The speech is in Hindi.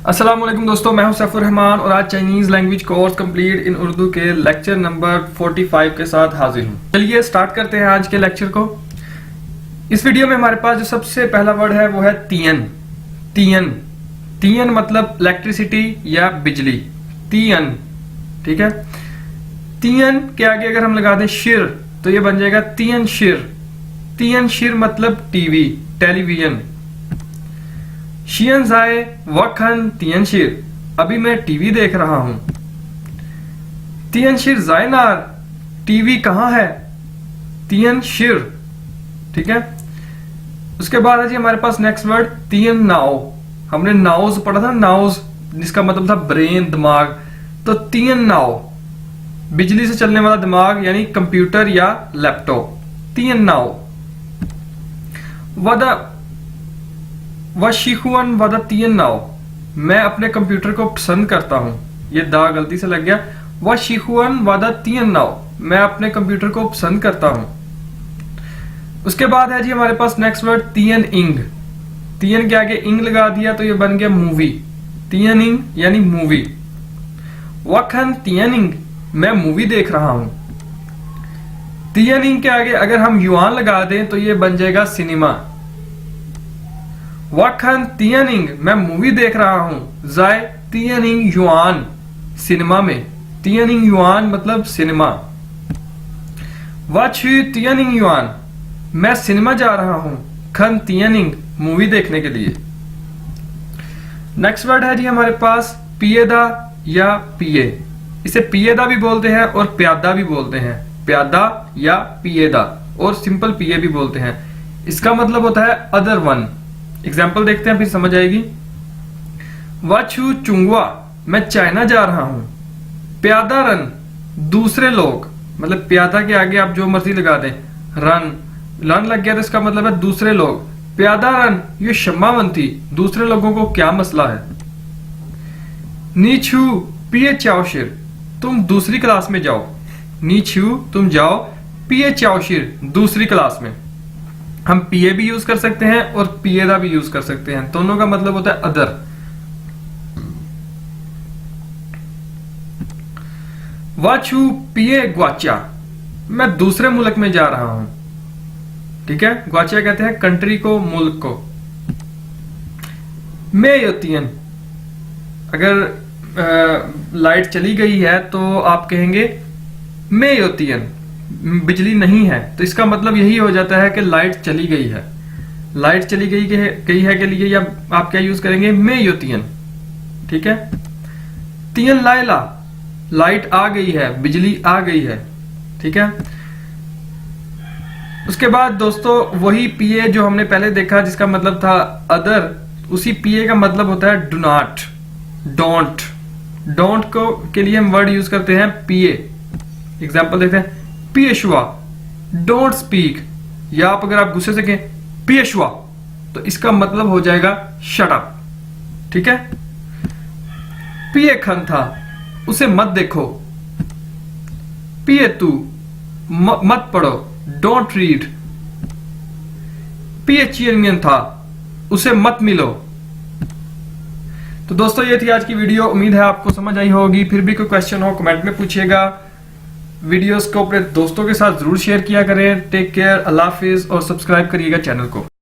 अस्सलाम वालेकुम दोस्तों, मैं हूं सैफुर रहमान और आज Chinese language course complete in Urdu के लेक्चर नंबर 45 के साथ हाजिर हूं। चलिए स्टार्ट करते हैं आज के लेक्चर को। इस वीडियो में हमारे पास जो सबसे पहला वर्ड है वो है तियन। तियन तियन मतलब इलेक्ट्रिसिटी या बिजली। तियन, ठीक है। तियन के आगे अगर हम लगा दें शिर तो ये बन जाएगा तियन शिर। तियन शिर मतलब टीवी, टेलीविजन। शियन जाए वखन तियन शिर, अभी मैं टीवी देख रहा हूं। तियन शिर जाए नार, टीवी कहां है? तियन शिर, ठीक है। उसके बाद है जी हमारे पास नेक्स्ट वर्ड तियन नाओ। हमने नाउज पढ़ा था, नाउज जिसका मतलब था ब्रेन, दिमाग। तो तियन नाओ बिजली से चलने वाला दिमाग यानी कंप्यूटर या लैपटॉप। तियन नाओ वदा वशिहुअन वदा तियन नाओ, मैं अपने कंप्यूटर को पसंद करता हूं। ये दा गलती से लग गया। वशिहुअन वदा तियन नाओ, मैं अपने कंप्यूटर को पसंद करता हूं। उसके बाद है जी हमारे पास नेक्स्ट वर्ड तियन इंग। तियन के आगे इंग लगा दिया तो ये बन गया मूवी। तियन इंग यानी मूवी। वखन तियन इंग, मैं मूवी देख रहा हूं। तियन इंग के आगे अगर हम युआन लगा दें तो ये बन जाएगा सिनेमा। वखन तियनिंग, मैं मूवी देख रहा हूं। जाए तियनिंग युआन, सिनेमा में। तियनिंग युआन मतलब सिनेमा। वछु तियनिंग युआन, मैं सिनेमा जा रहा हूं। खन तियनिंग, मूवी देखने के लिए। नेक्स्ट वर्ड है जी हमारे पास पियदा या पिए। इसे पियदा भी बोलते हैं और प्यादा भी बोलते हैं। प्यादा या पियदा और सिंपल पिए भी बोलते हैं। इसका मतलब होता है अदर वन। एग्जाम्पल देखते हैं फिर समझ आएगी। वाचू चुंगवा, मैं चाइना जा रहा हूं। प्यादा रन, दूसरे लोग, मतलब प्यादा के आगे आप जो मर्जी लगा दें। रन रन लग गया तो इसका मतलब है दूसरे लोग। प्यादा रन ये शम्मावंती, दूसरे लोगों को क्या मसला है। नीछू पिए चाओशिर, तुम दूसरी क्लास में जाओ। नीछू तुम जाओ, पिए चाओशिर दूसरी क्लास में। हम पीए भी यूज कर सकते हैं और पिएदा भी यूज कर सकते हैं, दोनों का मतलब होता है अदर। वाचू पिए ग्वाचा, मैं दूसरे मुल्क में जा रहा हूं। ठीक है, ग्वाचा कहते हैं कंट्री को, मुल्क को। मे योतियन, अगर लाइट चली गई है तो आप कहेंगे मे योतियन, बिजली नहीं है। तो इसका मतलब यही हो जाता है कि लाइट चली गई है। लाइट चली गई है के लिए या आप क्या यूज करेंगे? मे योतियन, ठीक है। तियन लाइला, लाइट आ गई है, बिजली आ गई है, ठीक है। उसके बाद दोस्तों वही पीए जो हमने पहले देखा जिसका मतलब था अदर, उसी पीए का मतलब होता है डू नॉट, डोंट। डोंट को के लिए हम वर्ड यूज करते हैं पीए। एग्जाम्पल देखते हैं। पियशुआ, डोंट स्पीक। या आप अगर आप गुस्से से कहें पियशुआ तो इसका मतलब हो जाएगा शट अप, ठीक है। पिए खन था, उसे मत देखो। पिए तू, मत पढ़ो, डोंट रीड। पिए चियन था, उसे मत मिलो। तो दोस्तों ये थी आज की वीडियो, उम्मीद है आपको समझ आई होगी। फिर भी कोई क्वेश्चन हो कमेंट में पूछिएगा। वीडियोस को अपने दोस्तों के साथ जरूर शेयर किया करें। टेक केयर, अल्लाह हाफिज और सब्सक्राइब करिएगा चैनल को।